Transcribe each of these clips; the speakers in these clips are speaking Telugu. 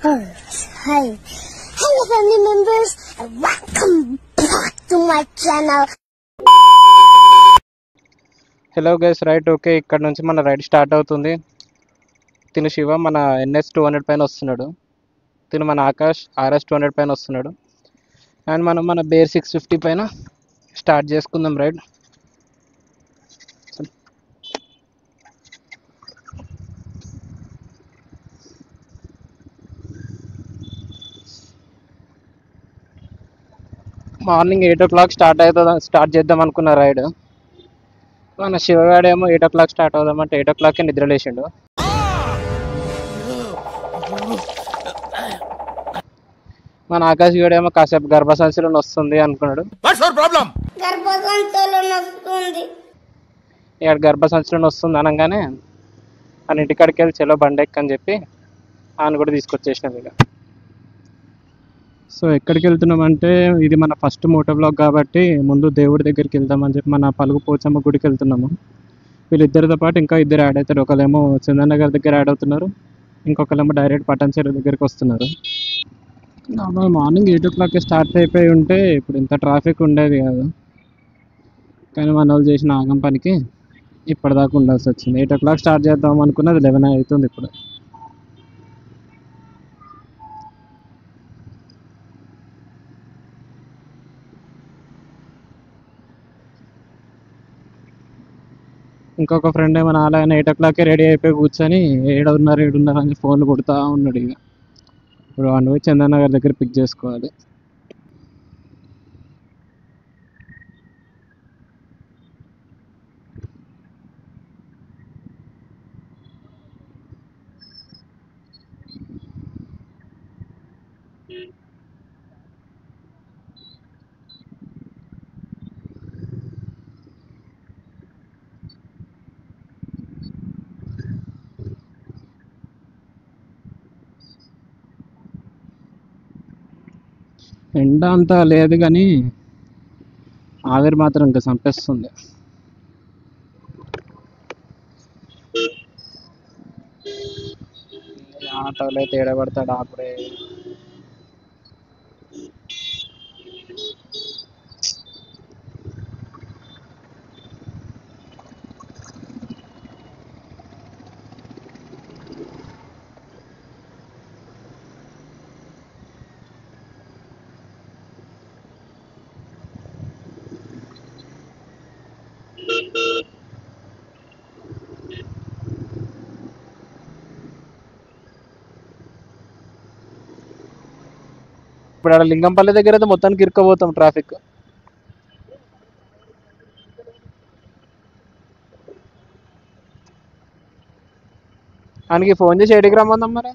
Hi. Hello family members and welcome back to my channel. Hello guys right okay ఇక్కడ నుంచి మన రైడ్ స్టార్ట్ అవుతుంది. తిను శివ మన NS 200 పైన వస్తున్నాడు, తిను మన ఆకాష్ RS 200 పైన వస్తున్నాడు, అండ్ మనం మన బేర్ 650 పైన స్టార్ట్ చేసుకుందాం రైడ్. మార్నింగ్ 8 o'clock స్టార్ట్ చేద్దాం అనుకున్న రైడ్. మన శివగాడేమో 8 o'clock స్టార్ట్ అవుదామంటే 8 o'clockకే నిద్ర లేచిండు. మన ఆకాశ్ గడేమో కాసేపు గర్భసంచిలో వస్తుంది అనుకున్నాడు. ఇక్కడ గర్భసంచిలో వస్తుంది అనగానే ఆయన ఇంటికాడికి వెళ్ళి చెలో బండెక్ అని చెప్పి ఆయన కూడా తీసుకొచ్చేసినాం ఇక. సో ఎక్కడికి వెళ్తున్నామంటే ఇది మన ఫస్ట్ మోటో బ్లాగ్ కాబట్టి ముందు దేవుడి దగ్గరికి వెళ్దామని చెప్పి మన పలుగు పోచమ్మ గుడికి వెళ్తున్నాము. వీళ్ళిద్దరితో పాటు ఇంకా ఇద్దరు యాడ్ అవుతారు. ఒకళ్ళేమో చందనగర్ దగ్గర యాడ్ అవుతున్నారు, ఇంకొకళ్ళేమో డైరెక్ట్ పటాన్ చెరువు దగ్గరికి వస్తున్నారు. మార్నింగ్ 8 o'clock స్టార్ట్ అయిపోయి ఉంటే ఇప్పుడు ఇంత ట్రాఫిక్ ఉండేది కాదు, కానీ మన వాళ్ళు చేసిన ఆగం పనికి ఇప్పటిదాకా ఉండాల్సి వచ్చింది. 8 o'clock స్టార్ట్ చేద్దాం అనుకున్నది 11 అవుతుంది ఇప్పుడు. ఇంకొక ఫ్రెండ్ ఏమో అలాగే 8 o'clock రెడీ అయిపోయి కూర్చొని 7:30 అని ఫోన్లు కొడుతూ ఉన్నాడు. ఇక ఇప్పుడు వాడిని పోయి చందనగర్ దగ్గర పిక్ చేసుకోవాలి. ఎండ అంతా లేదు కానీ ఆవిరి మాత్రం ఇంకా చంపేస్తుంది. ఆటోలో అయితే ఏడబడతాడు అప్పుడే. ఇప్పుడు ఆడ లింగంపల్లి దగ్గర అయితే మొత్తానికి ఇరుక్కపోతాం ట్రాఫిక్. ఆయనకి ఫోన్ చేసి ఏడికి రమ్మందాం మరి.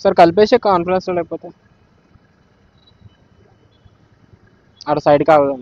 సార్ కలిపేసే కాన్ఫరెన్స్లో లేకపోతే ఆడ సైడ్ కావదాం.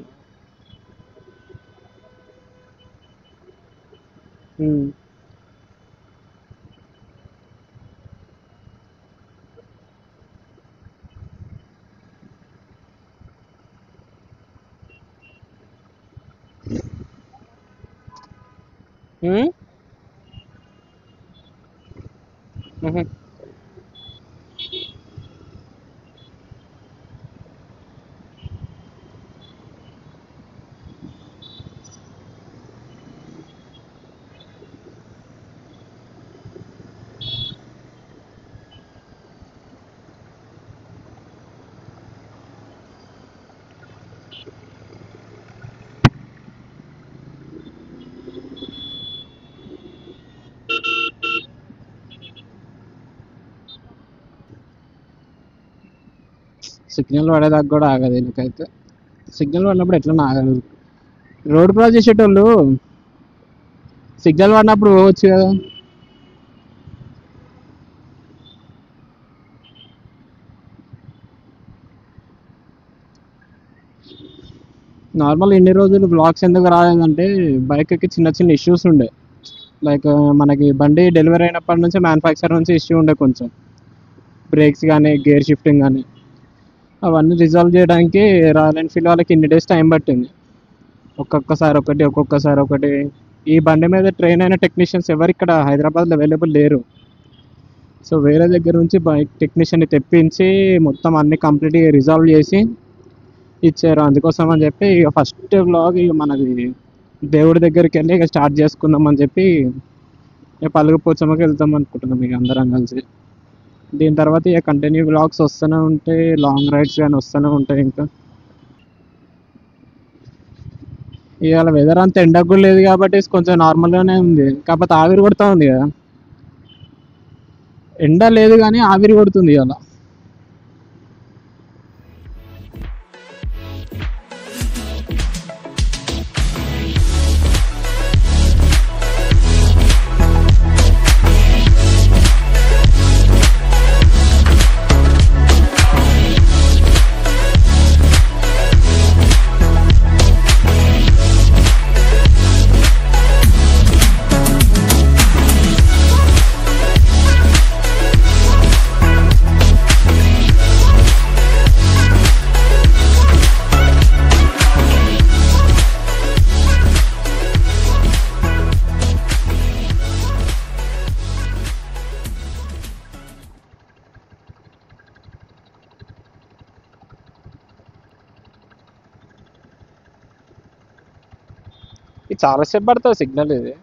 సిగ్నల్ పడేదాకా కూడా ఆగదు. ఎందుకైతే సిగ్నల్ పడినప్పుడు ఎట్లా ఆగదు. రోడ్ క్రాస్ చేసేటోళ్ళు సిగ్నల్ పడినప్పుడు పోవచ్చు కదా. నార్మల్ ఇన్ని రోజులు బ్లాగ్స్ ఎందుకు రాలేదంటే బైక్కి చిన్న చిన్న ఇష్యూస్ ఉండే. లైక్ మనకి బండి డెలివరీ అయినప్పటి నుంచి మ్యానుఫ్యాక్చర్ నుంచి ఇష్యూ ఉండే, కొంచెం బ్రేక్స్ కానీ గేర్ షిఫ్టింగ్ కానీ అవన్నీ రిజాల్వ్ చేయడానికి రాయల్ ఎన్ఫీల్డ్ వాళ్ళకి ఇన్ని డేస్ టైం పట్టింది. ఒక్కొక్కసారి ఒకటి ఈ బండి మీద ట్రైన్ అయిన టెక్నీషియన్స్ ఎవరు ఇక్కడ హైదరాబాద్లో అవైలబుల్ లేరు. సో వేరే దగ్గర నుంచి బైక్ టెక్నీషియన్ని తెప్పించి మొత్తం అన్ని కంప్లీట్గా రిజాల్వ్ చేసి ఇచ్చారు. అందుకోసం అని చెప్పి ఇక ఫస్ట్ వ్లాగ్ ఇక మనది దేవుడి దగ్గరికి వెళ్ళి ఇక స్టార్ట్ చేసుకుందాం అని చెప్పి ఇక పలుగు పోచమ్మకి వెళ్తాం అనుకుంటున్నాం ఇక అందరం కలిసి. దీని తర్వాత ఇక కంటిన్యూ వ్లాగ్స్ వస్తూనే ఉంటాయి, లాంగ్ రైడ్స్ కానీ వస్తూనే ఉంటాయి. ఇంకా ఇవాళ వెదర్ అంత ఎండకు కూడా లేదు కాబట్టి కొంచెం నార్మల్గానే ఉంది. కాకపోతే ఆవిరి కొడుతూ ఉంది కదా, ఎండ లేదు కానీ ఆవిరి కొడుతుంది ఇవాళ. ఇది చాలాసేపు పడుతుంది సిగ్నల్ ఇది.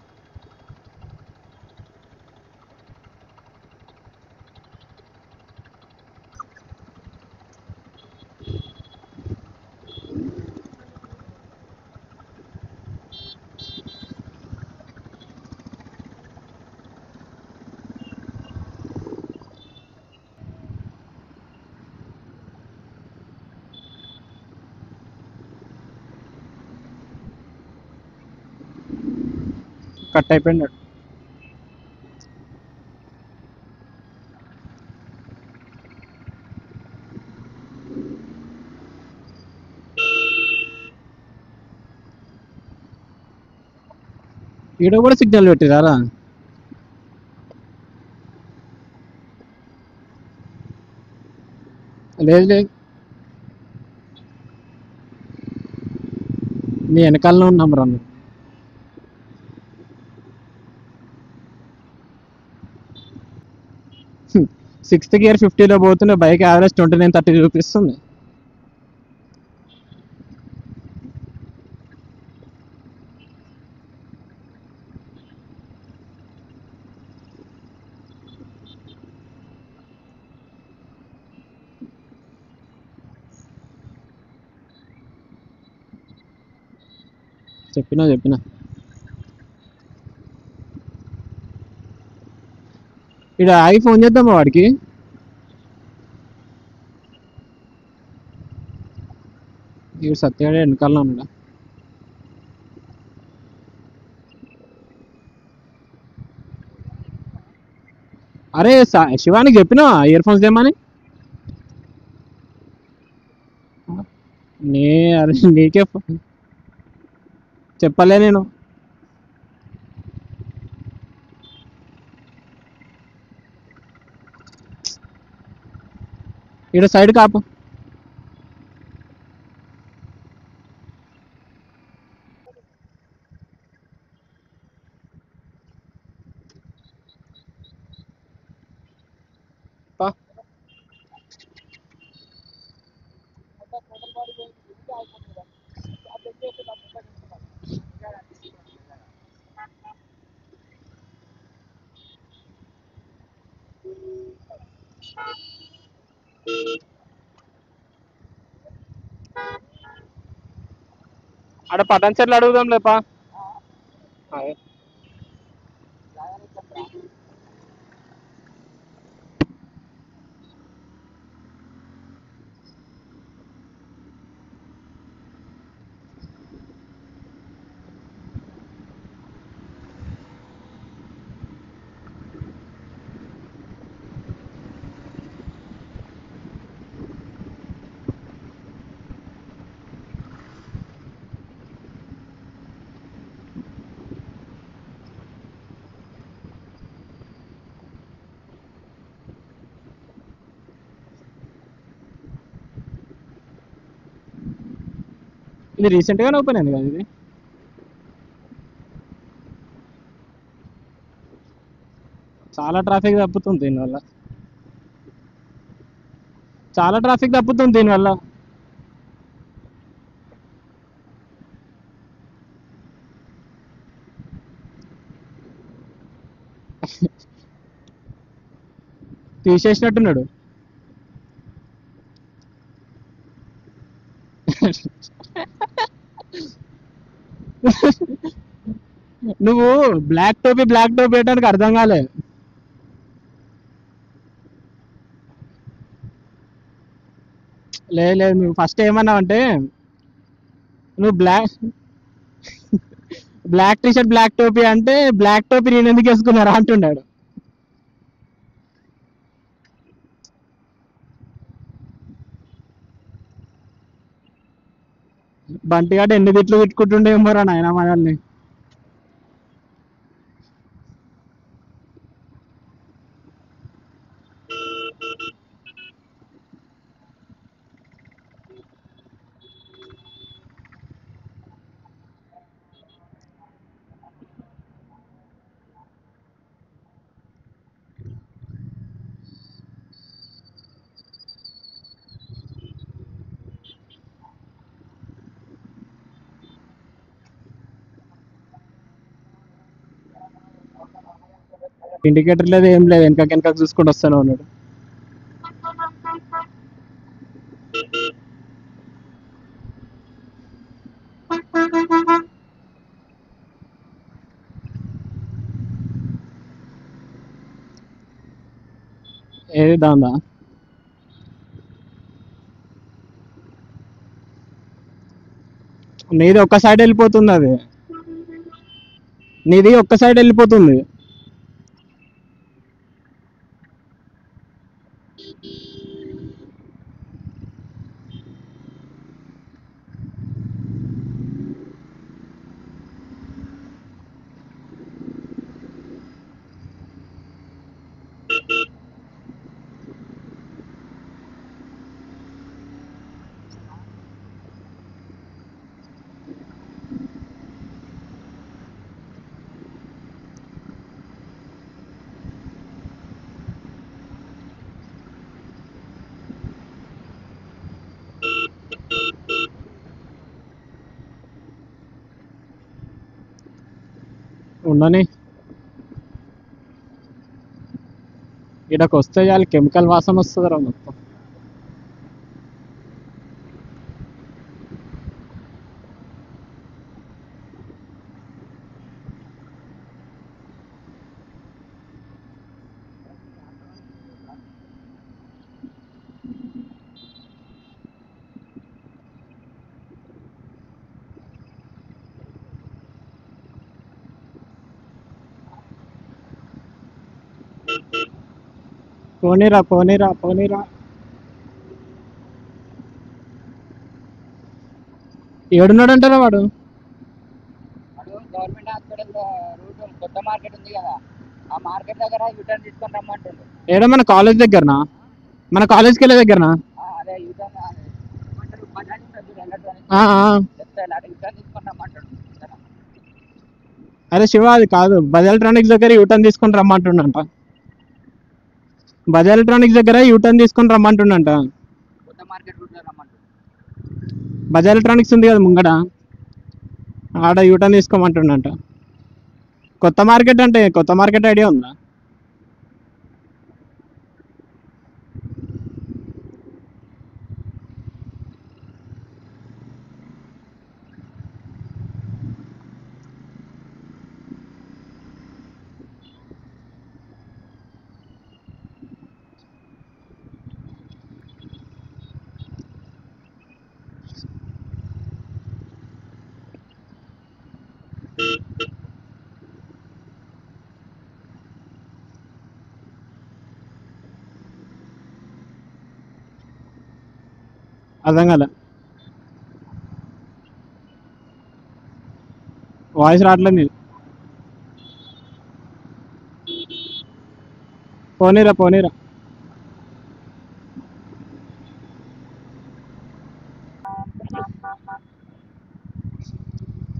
కట్ అయిపోయింది. ఈడ కూడా సిగ్నల్ పెట్టిరారా? లేదు లేదు, నీ వెనకాలనే ఉన్నాం రా. 6th గేర్ 50లో పోతుండే బైక్ యావరేజ్ 29-30 చూపిస్తుంది. చెప్పినా ఇక్కడ ఆగి ఫోన్ చేద్దామా వాడికి? ఇవి సత్యాడే వెనకాలలో ఉన్నాడా? అరే శివానికి చెప్పినా ఇయర్ ఫోన్స్ తెమ్మని. అరే నీకే చెప్పలే నేను. ఇక్కడ సైడ్ కాపు. ఆడ పటాన్ చెట్లు అడుగుదాం లేపా. ఇది రీసెంట్గానే ఓపెన్ అయింది కదా ఇది. చాలా ట్రాఫిక్ తప్పుతుంది దీనివల్ల. చాలా ట్రాఫిక్ తప్పుతుంది దీనివల్ల. తీసేసినట్టున్నాడు. నువ్వు బ్లాక్ టోపీ వేయడానికి అర్థం కాలే. లేదు నువ్వు ఫస్ట్ ఏమన్నావు అంటే నువ్వు బ్లాక్ టీ షర్ట్ బ్లాక్ టోపీ అంటే బ్లాక్ టోపీ నేను ఎందుకు వేసుకున్నారా అంటున్నాడు. బంటిగాడు ఎన్ని తిట్లు తిట్టుకుంటుండేమోరా నాయన మనల్ని. ఇండికేటర్ లేదు ఏం లేదు, వెనక చూసుకుంటూ వస్తానే ఉన్నాడు. ఏది దాందా? నీది ఒక్క సైడ్ వెళ్ళిపోతుంది, అది నీది ఒక్క సైడ్ వెళ్ళిపోతుంది. ఉండని, ఇక్కడికి వస్తే చాలు కెమికల్ వాసన వస్తుందిరా మొత్తం. పోనీరా పోనీరా పోనీరా. ఏడున్నాడంటారా వాడు? గవర్నమెంట్ హాస్పిటల్ రూట్ కొత్త మార్కెట్ ఉంది కదా, ఆ మార్కెట్ దగ్గర యూటర్న్ తీసుకొని రమ్మంటుండు. ఏడో మన కాలేజ్ దగ్గరనా? మన కాలేజ్కి వెళ్ళే దగ్గరనా? అదే యూటర్న్ బజాజ్ యూటర్న్ తీసుకొని రమ్మంటుండు. అరే శివ, అది కాదు, బజాజ్ ఎలక్ట్రానిక్స్ దగ్గర యూటర్న్ తీసుకొని రమ్మంటుండంట. బజాజ్ ఎలక్ట్రానిక్స్ దగ్గర యూటర్న్ తీసుకొని రమ్మంటుండంట. కొత్త మార్కెట్ రూట్ లో రమ్మంటుండు. బజాజ్ ఎలక్ట్రానిక్స్ ఉంది కదా ముంగడ, ఆడ యూటర్న్ తీసుకోమంటుండంట. కొత్త మార్కెట్ అంటే కొత్త మార్కెట్ ఐడియా ఉందా? అర్థం కాలే, వాయిస్ రావట్లేదు నీది. పోనీరా పోనీరా.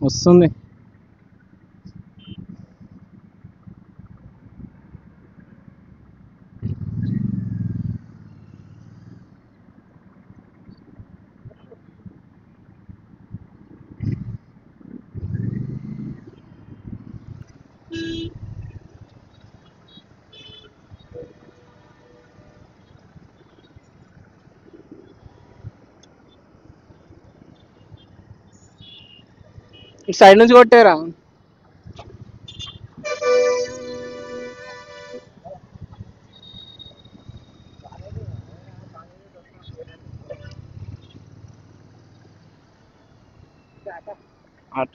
వస్తుంది. ఇటు సైడ్ నుంచి కొట్టేరా. అట్-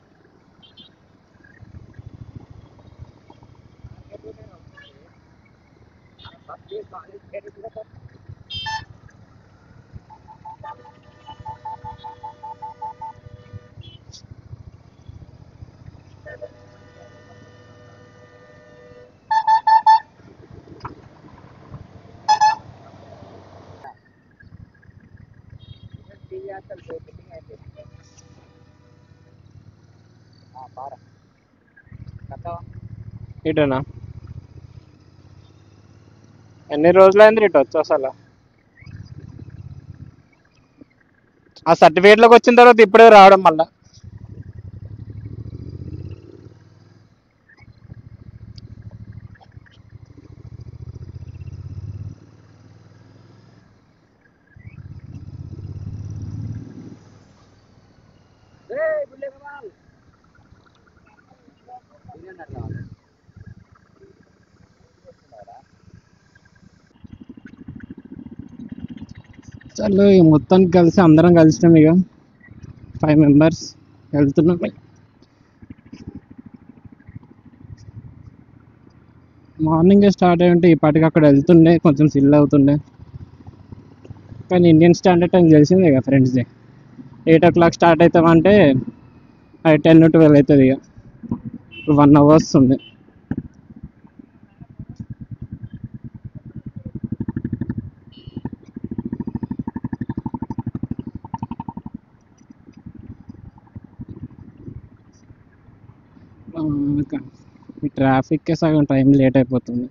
ఇటేనా? ఎన్ని రోజులైంది ఇటు వచ్చి అసలు? ఆ సర్టిఫికేట్లోకి వచ్చిన తర్వాత ఇప్పుడే రావడం మళ్ళా. చలో ఇక మొత్తానికి కలిసి అందరం కలిసినాం, ఇక 5 మెంబర్స్ వెళ్తున్నాం. మార్నింగే స్టార్ట్ అయ్యి ఉంటే ఈ పాటికి అక్కడ వెళ్తుండే, కొంచెం సిల్ అవుతుండే. కానీ ఇండియన్ స్టాండర్డ్ టైం తెలిసిందే ఇక ఫ్రెండ్స్ డే. 8 o'clock స్టార్ట్ అవుతామంటే అది 10 to 12 అవుతుంది. ఇక 1 hour వస్తుంది. ఈ ట్రాఫిక్కే సగం టైం లేట్ అయిపోతుంది.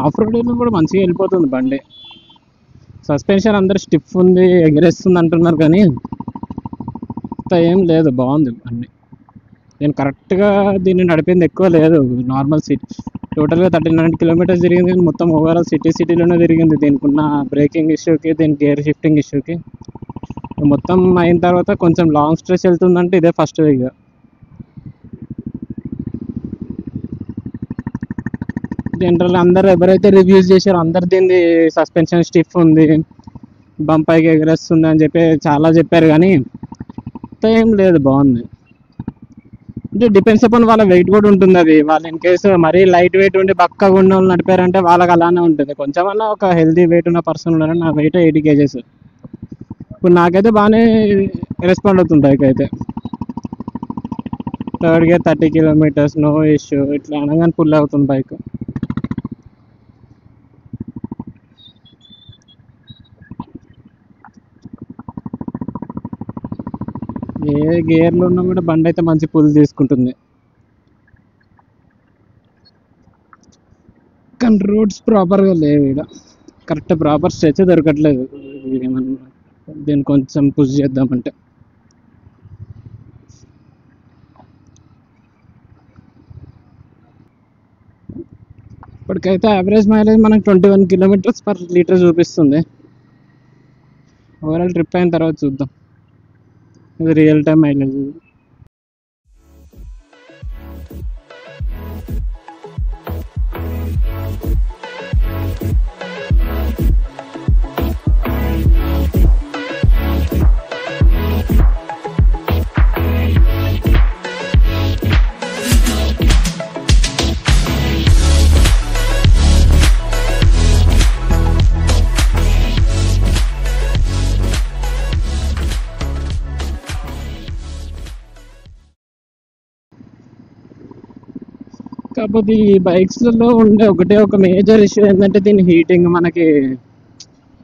ఆఫ్ రోడ్లో కూడా మంచిగా వెళ్ళిపోతుంది బండి. సస్పెన్షన్ అందరు స్టిఫ్ ఉంది, ఎగరేస్తుంది అంటున్నారు, కానీ అంత ఏం లేదు, బాగుంది బండి. నేను కరెక్ట్గా దీన్ని నడిపింది ఎక్కువ లేదు, నార్మల్ సిటీ. టోటల్గా 39 kilometers తిరిగింది, మొత్తం ఓవరాల్ సిటీలోనే తిరిగింది. దీనికి ఉన్న బ్రేకింగ్ ఇష్యూకి, దీని గేర్ షిఫ్టింగ్ ఇష్యూకి. మొత్తం అయిన తర్వాత కొంచెం లాంగ్ స్ట్రెచ్ వెళ్తుందంటే ఇదే ఫస్ట్. ఇక జనరల్ అందరు ఎవరైతే రివ్యూస్ చేశారో అందరు దీన్ని సస్పెన్షన్ స్టిఫ్ ఉంది, బంపైకి ఎగరేస్తుంది అని చెప్పి చాలా చెప్పారు, కానీ అంత ఏం లేదు, బాగుంది. అంటే డిపెండ్స్ అపాన్ వాళ్ళ వెయిట్ కూడా ఉంటుంది. అది వాళ్ళు ఇన్ కేసు మరీ లైట్ వెయిట్ ఉండి బక్కగా ఉన్న వాళ్ళు నడిపారంటే వాళ్ళకి అలానే ఉంటుంది. కొంచెమన్నా ఒక హెల్దీ వెయిట్ ఉన్న పర్సన్ ఉన్నారని, నా వెయిట్ 80 kgs. ఇప్పుడు నాకైతే బాగానే రెస్పాండ్ అవుతుంది బైక్ అయితే. Third gear 30 kilometers no issue, ఇట్లా అనగానే పుల్ అవుతుంది బైక్. ఏ గేర్లో ఉన్నా కూడా బండి అయితే మంచి పుల్ తీసుకుంటుంది. కానీ రోడ్స్ ప్రాపర్గా లేవు ఇక్కడ, కరెక్ట్ ప్రాపర్ స్ట్రెచ్ దొరకట్లేదు. ఏమన్నా దీన్ని కొంచెం పుష్ చేద్దామంటే. ఇప్పటికైతే యావరేజ్ మైలేజ్ మనకు 21 km/l చూపిస్తుంది. ఓవరాల్ ట్రిప్ అయిన తర్వాత చూద్దాం, ఇది రియల్ టైం మైలేజ్. కాకపోతే ఈ బైక్స్లలో ఉండే ఒక మేజర్ ఇష్యూ ఏంటంటే దీని హీటింగ్. మనకి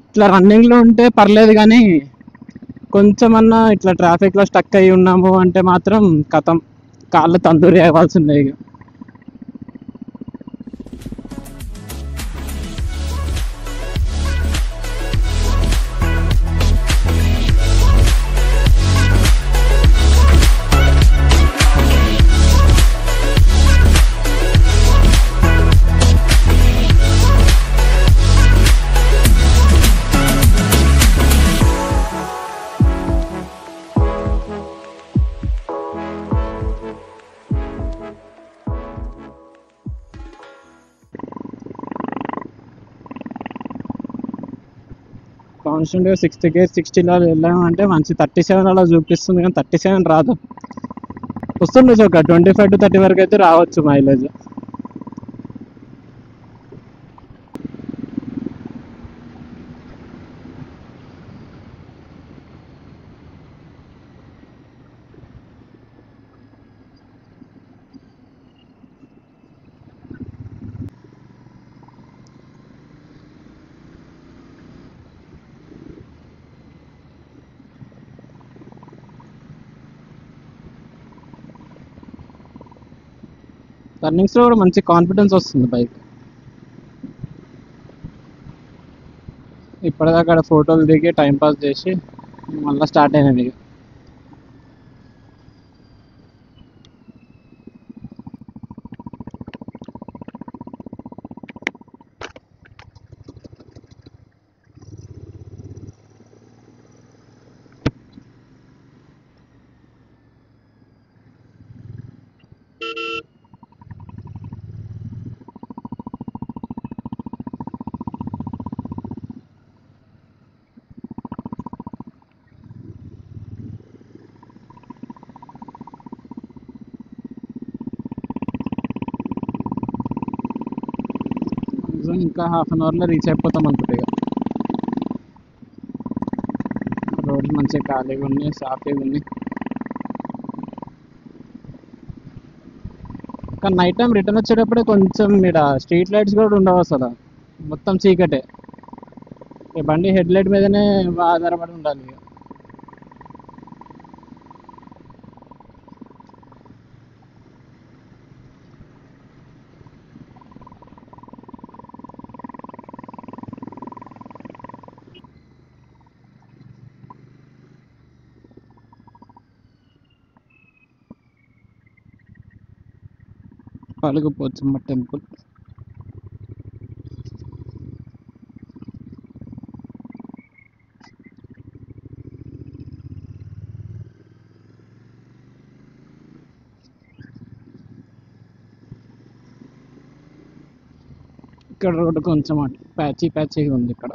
ఇట్లా రన్నింగ్లో ఉంటే పర్లేదు, కానీ కొంచెమన్నా ఇట్లా ట్రాఫిక్లో స్టక్ అయ్యి ఉన్నాము అంటే మాత్రం కథం, కాళ్ళు తందూరి అవ్వాల్సిందే ఇక. కాన్స్టెంట్గా 60 గేర్ 60లో వెళ్ళామంటే మంచి 37 అలా చూపిస్తుంది, కానీ 37 రాదు. వస్తుండొచ్చు ఒక 25 to 30 వరకు అయితే రావచ్చు మైలేజ్. టర్నింగ్స్లో కూడా మంచి కాన్ఫిడెన్స్ వస్తుంది బైక్. ఇప్పటిదాకా అక్కడ ఫోటోలు దిగి టైంపాస్ చేసి మళ్ళీ స్టార్ట్ అయినది. ఇంకా హాఫ్ అన్ అవర్లో రీచ్ అయిపోతాం అనుకుంటా. ఇక రోడ్లు మంచిగా ఖాళీగా ఉన్నాయి, సాఫీగా ఉన్నాయి. కానీ నైట్ టైం రిటర్న్ వచ్చేటప్పుడే కొంచెం ఇక్కడ స్ట్రీట్ లైట్స్ కూడా ఉండవు అసలు, మొత్తం చీకటే. ఈ బండి హెడ్ లైట్ మీదనే ఆధారపడి ఉండాలి. ఇక పలుగు పోచమ్మ టెంపుల్. ఇక్కడ రోడ్డు కొంచెం ప్యాచీగా ఉంది. ఇక్కడ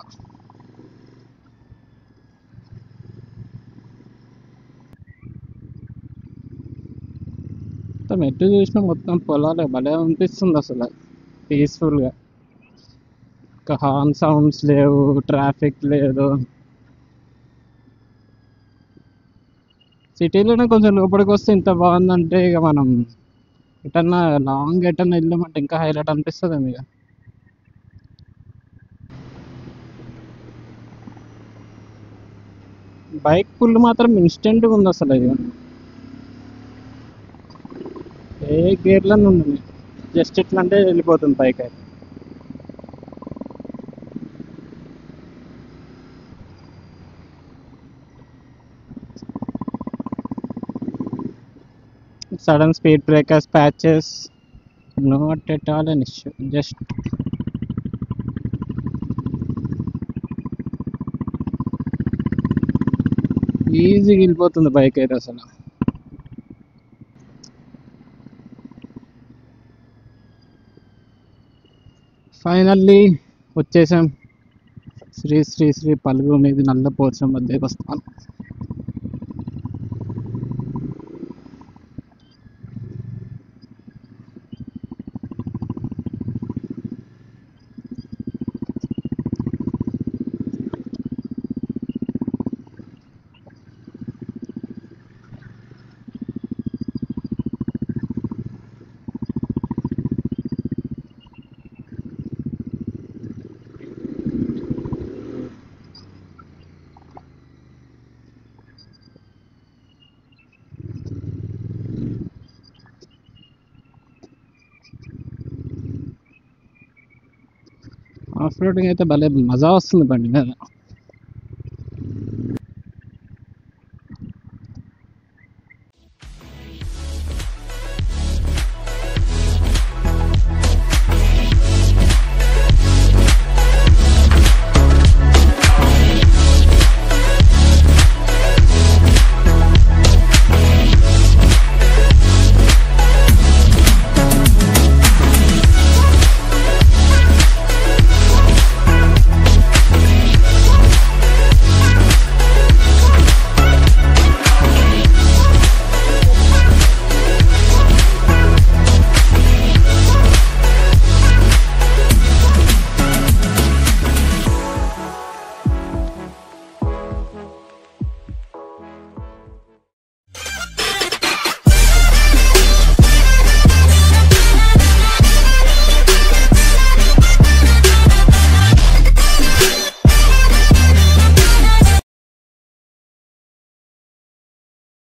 మొత్తం ఎటు చూసినా మొత్తం పొలాలే, భలే అనిపిస్తుంది అసలు పీస్ఫుల్గా. ఇంకా హార్న్ సౌండ్స్ లేవు, ట్రాఫిక్ లేదు. సిటీలోనే కొంచెం లోపలికి వస్తే ఇంత బాగుందంటే ఇక మనం ఎటన్నా లాంగ్ ఎటన్నా వెళ్ళామంటే ఇంకా హైలైట్ అనిపిస్తుంది ఇక. బైక్ పుల్ మాత్రం ఇన్స్టెంట్గా ఉంది అసలు. ఇది ఏ గేర్లో ఉంది, జస్ట్ ఇట్లా అంటే వెళ్ళిపోతుంది బైక్ అయితే. Sudden speed breakers, patches, not at all an issue. Just ఈజీగా వెళ్ళిపోతుంది బైక్ అయితే అసలు. ఫైనల్లీ వచ్చేసాం శ్రీ శ్రీ శ్రీ పలుగు మీద నల్ల పోచమ్మ దేవస్థానం. ఆఫ్ రోడింగ్ అయితే భలే మజా వస్తుంది బండి మీద.